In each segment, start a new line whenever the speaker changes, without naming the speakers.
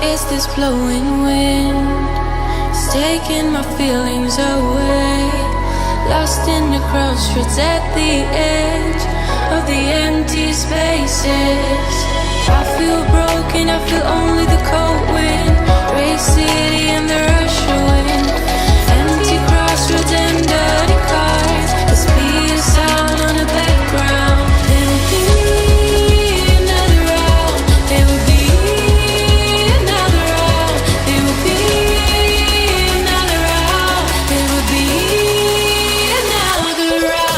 Is this blowing wind? It's taking my feelings away. Lost in the crossroads at the edge of the empty spaces. I feel broken, I feel only the cold wind. Gray city and the rush of wind. Empty crossroads and dirty cars. The speed of sound on the background. There will be another round. There will be another round. There will be another round. There will be another round.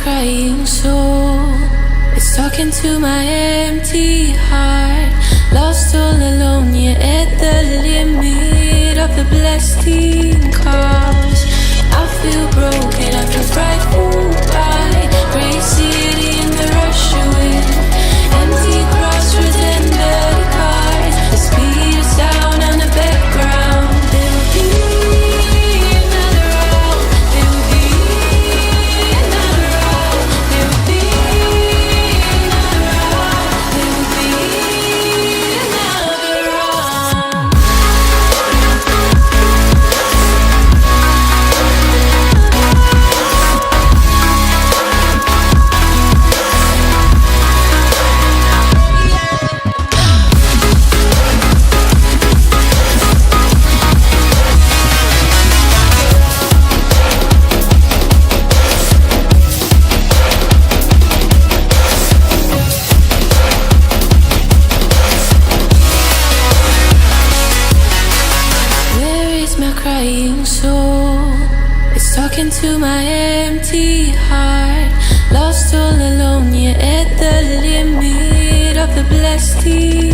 Crying soul, it's talking to my empty heart. Lost all alone, yeah, at the limit of the blasting cars. I feel broken, I feel frightened by gray city and the rush of wind. Empty crossroads and dirty cars. The speed of sound on the background. There will be another round. There will be another round. There will be another round. There will be another round. Crying soul, it's talking to my empty heart. Lost all alone, yeah, at the limit of the blasting